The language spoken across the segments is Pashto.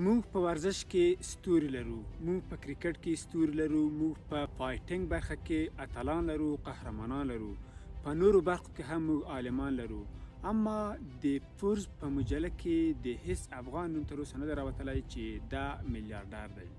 موږ په ورزش کې ستوري لرو، موږ په کرکټ کې ستوري لرو، موږ په فایټینګ برخه کې اتلان لرو، قهرمانان لرو، په نورو برخو کې هم موږ عالمان لرو. اما د فوربس په مجله کې د هیڅ افغان نوم تر اوسه نه دی راوتلی چې دا میلیارډر دی.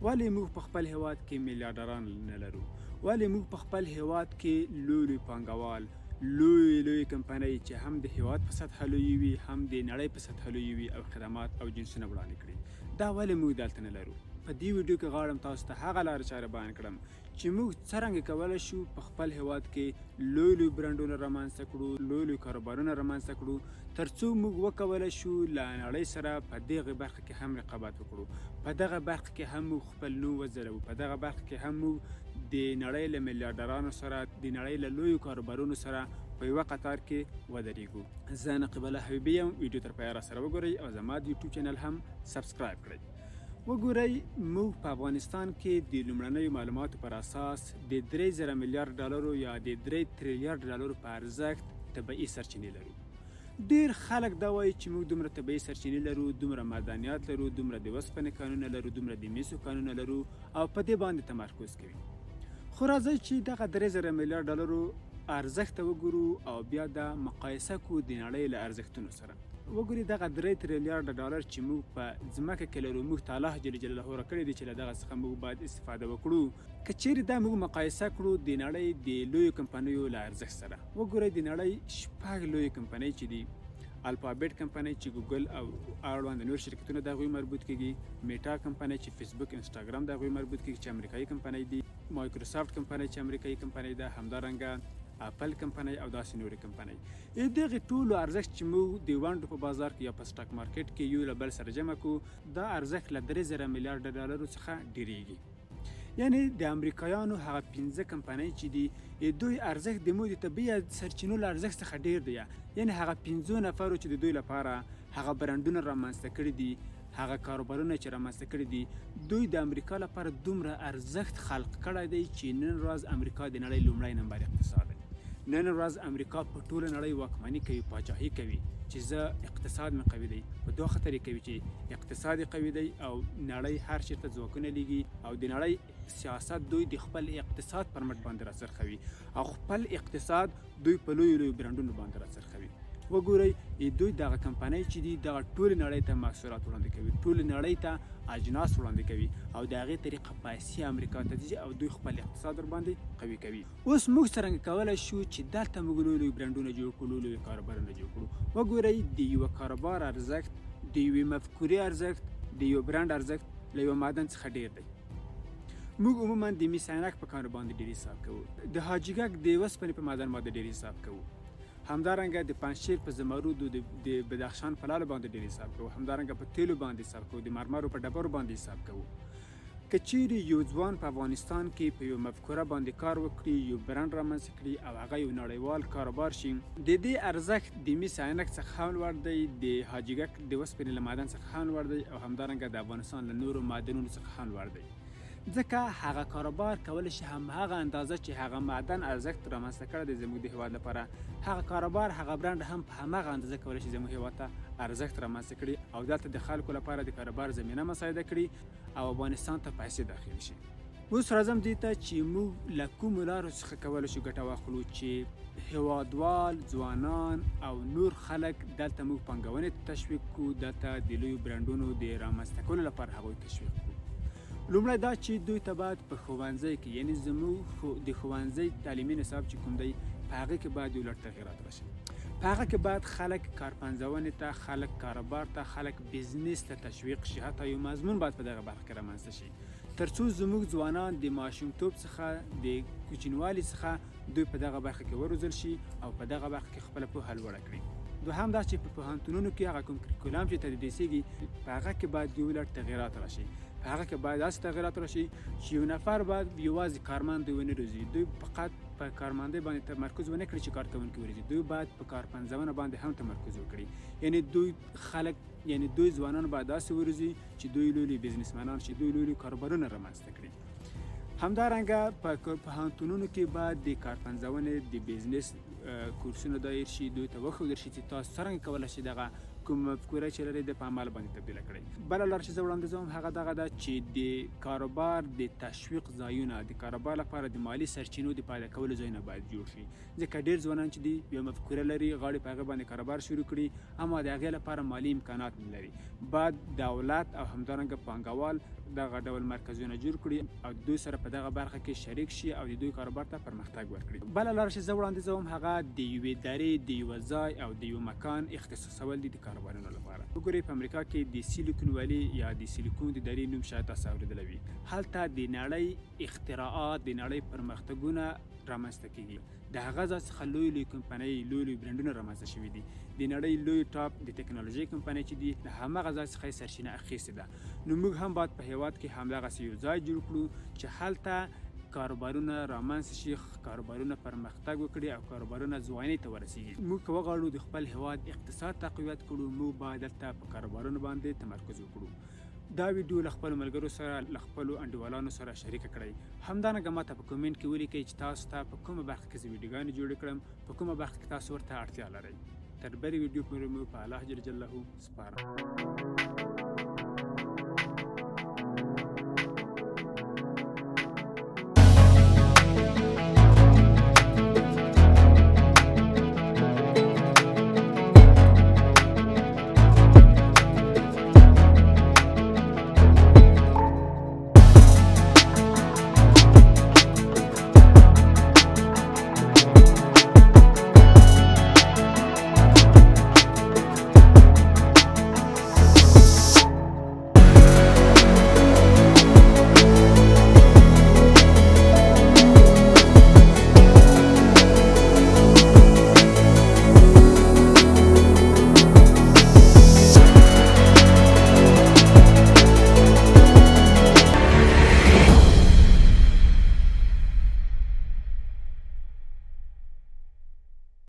ولې موږ په خپل هیواد کې میلیارډران نه لرو؟ ولې موږ په خپل هیواد کې لوی لوی پانګوال، لوی کمپنۍ چې هم د هیواد په سطحه لوی وي، هم د نړۍ په سطحه لوی وي او خدمات او جنسونه وړاندې کړي، دا ولې موږ دلته نه لرو؟ په دې ویډیو کې غواړم تاسو ته هغه لارې چارې بیان کړم چې موږ څرنګه کولی شو په خپل هیواد کې لوی برانډونه رامنځته کړو، لوی کاروبارونه رامنځته کړو، تر څو موږ وکولی شو له نړۍ سره په دغه برخه کې هم رقابت وکړو، په دغه برخه کې هم موږ خپل نوم وځلوو، په دغه برخه کې هم موږ د نړۍ له میلیارډرانو سره، د نړۍ له لویو کاروبارونو سره په یوه قطار کې ودرېږو. زه نقیب الله حبیبي یم. ویډیو تر پایه راسره وګورئ او زما د یوټیوب چینل هم سبسکرایب کړئ. وګورئ، موږ په افغانستان کې د لومړنیو معلوماتو پر اساس د 3000 میلیارډ ډالرو یا د 3 تریلیارډ ډالرو په ارزښت طبیعي سرچینې لرو. ډیر خلک دا وایي چې موږ دومره طبیعي سرچینې لرو، دومره معدنیات لرو، دومره د وسپنې کانونه لرو، دومره د میسو کانونه لرو او په دې باندې تمرکز کوي. خو راځئ چې دغه 3000 میلیارډ ډالرو ارزښت وګورو او بیا دا مقایسه کو د نړۍ له ارزښتونو سره. وګورئ، دغه 3 تریلیارډ ډالر چې موږ په ځمکه کې لرو، موږ ته الله جل جلاله راکړی دی چې له دغه څخه موږ باید استفاده وکړو. که چیرې دا موږ مقایسه کړو د نړۍ د لویو کمپنیو له ارزښت سره، وګورئ د نړۍ 6 لویې کمپنۍ چې دي، الفابet کمپنۍ چې ګوګل او اړوند نور شرکتونه د هغوی مربوط کیږي، میټا کمپنۍ چې فیسبوک، انسټاګرام د هغوی مربوط کیږي چې امریکایي کمپنۍ دي، مایکروسافت کمپنۍ چې امریکایي کمپنۍ ده، همدارنګه اپل کمپنۍ او داسې نورې کمپنۍ. دغه ټولو ارزښت چې موږ د ونډو په بازار کې یا په سټاک مارکیټ کې یو له بل سره جمع کړو، دا ارزښت له 3000 میلیارډ ډالرو څخه ډیریږي. یعنی د امریکایانو هغه 15 کمپنۍ چې دي، دوی ارزښت د موږ د طبیعي سرچینو له ارزښت څخه ډیر دی. یعنی هغه 15 نفرو چې د دوی لپاره هغه برانډونه رامنځته کړي دي، هغه کاروبارونه چې رامنځته کړي دي، دوی د امریکا لپاره دومره ارزښت خلق کړی دی چې نن ورځ امریکا د نړۍ لومړی نمبر اقتصاد دی. نن ورځ امریکا په ټوله نړۍ واکمني کوي، پاچاهي کوي چې زه اقتصاد مې قوي دی. په دوه خطرې کوي چې اقتصاد قوي دی او نړۍ هر چېرته ځواکونه لیږي او د نړۍ سیاست دوی د خپل اقتصاد پر مټ باندې راڅرخوي او خپل اقتصاد دوی په لویو برانډونو باندې راڅرخوي. وګورئ، دوی دغه کمپنۍ چې دي دغه ټولې نړۍ ته محصولات وړاندې کوي، ټولې نړۍ ته اجناس وړاندې کوي او د هغې طریقه پیسې امریکا ته ځي او دوی خپل اقتصاد ورباندې قوي کوي. اوس موږ څرنګه کولی شو چې دلته موږ لوی برانډونه جوړ کړو، لوی کاروبارونه جوړ کړو؟ وګورئ، د یوه کاروبار ارزښت، د یوې مفکورې ارزښت، د یو برانډ ارزښت له یوه معدن څخه ډیر دی. موږ عموما د مس عینک په کانو باندې ډیر حساب کوو، د حاجي ګک د وسپنې په معدن باندې ډیر حساب کوو، همدارنګه د پنجشیر په زمرودو د بدخشان په لالو باندې ډیر حساب کوو، همدارنګه په تیلو باندې حساب کوو، د مرمرو په ډبرو باندې حساب کوو. که چیرې یو ځوان په افغانستان کې په یو مفکوره باندې کار وکړي، یو برانډ رامنځته کړي او هغه یو نړیوال کاروبار شي، د دې ارزښت د مس عینک څخه هم لوړ دی، د حاجي ګک د وسپنې له معدن څخه هم لوړ دی او همدارنګه د افغانستان له نورو معدنونو څخه هم لوړ دی. ځکه هغه کاروبار کولی شي همهغه اندازه چې هغه معدن ارزښت رامنځته کړی دی زموږ د هیواد لپاره، هغه کاروبار، هغه برانډ هم په همهغه اندازه کولی شي زموږ هیواد ته ارزښت رامنځته کړي او دلته د خلکو لپاره د کاروبار زمینه مساعده کړي او افغانستان ته پیسې داخل شي. اوس راځم دې ته چې موږ له کومو لارو څخه کولی شو ګټه واخلو چې هیوادوال، ځوانان او نور خلک دلته موږ پانګونې ته تشویق کړو، دلته د لویو برانډونو د رامنځته کولو لپاره هغوی تشویق کړو. لومړی دا چې دوی ته باید په ښوونځي کې، یعنی زموږ د ښوونځي تعلیمي نصاب چې کوم دی، په هغه کې باید یو لړ تغیرات راشي. په هغه کې باید خلک کارپنځونې ته، خلک کاروبار ته، خلک بزنس ته تشویق شي، حتی یو مضمون باید په دغه برخه کې رامنځته شي، تر څو زموږ ځوانان د ماشومتوب څخه، د کوچنیوالي څخه دوی په دغه برخه کې وروزل شي او په دغه برخه کې خپله پوهه لوړه کړي. دوهم دا چې په پوهنتونونو کې هغه کوم کریکولم چې تدریسیږي، په هغه کې باید یو لړ تغیرات راشي. په هغه کې باید داسې تغیرات راشي چې یو نفر باید یوازې کارمند ونه روزي، دوی فقط په کارمندۍ باندې تمرکز ونه کړي چې کارکوونکي وروزي، دوی باید په کارپنځونه باندې هم تمرکز وکړي. یعنی دوی خلک، یعنی دوی ځوانان باید داسې وروزي چې دوی لوی بزنسمنان شي، دوی لوی کاروبارونه رامنځته کړي. همدارنګه په پوهنتونونو کې باید د کارپنځونې د بزنس کورسونه دایر شي، دوی ته وښودل شي چې تاسو څرنګه کولی شئ دغه کوم مفکوره چې لري د په عمل باندې تبدیله کړئ. بله لار چې زه وړاندیز کوم هغه دغه ده چې د کاروبار د تشویق ځایونه د کاروبار لپاره د مالي سرچینو د پیدا کولو ځایونه باید جوړ شي، ځکه ډېر ځوانان چې دي یو مفکوره لري غواړي په هغه باندې کاروبار شروع کړي اما د هغې لپاره مالي امکانات نه لري. باید دولت او همدارنګه پانګوال دغه ډول مرکزونه جوړ کړي او دوی سره په دغه برخه کې شریک شي او د دوی کاروبار ته پرمختګ ورکړي. بله لار چې زه وړاندیز کوم هغه د یوې درې د یوه ځای او د یو مکان اختصاصول دي د کاروبارونو لپاره. وګورئ په امریکا کې د سیلیکون ویلي یا د سیلیکون د درې نوم شاید تاسو اورېدلی وي. هلته د نړۍ اختراعات د نړۍ پرمختګونه رامنځته کیږي. د هغه ځای څخه لوی کمپنۍ لوی برنډونه رامنځته شوي دي. د نړۍ لوی ټاپ د ټکنالوژۍ کمپنۍ چې دي د همغه ځای څخه یې سرچینه اخیستې ده. نو موږ هم باید په هیواد کې همدغسې یو ځای جوړ کړو چې هلته کاروبارونه رامنځته شي، کاروبارونه پرمختګ وکړي او کاروبارونه ځوانۍ ته ورسیږي. موږ که وغواړو د خپل هیواد اقتصاد تقویت کړو موږ باید دلته په کاروبارونو باندې تمرکز وکړو. دا ویډیو له خپلو ملګرو سره له خپلو انډیوالانو سره شریکه کړئ. همدارنګه ماته په کومنټ کې ولیکئ چې تاسو ته په کومه برخه کې زه ویډیوګانې جوړې کړم، په کومه برخه کې تاسو ورته اړتیا لرئ. تر بلې ویډیو پورې مو په الله جل جلاله سپارم.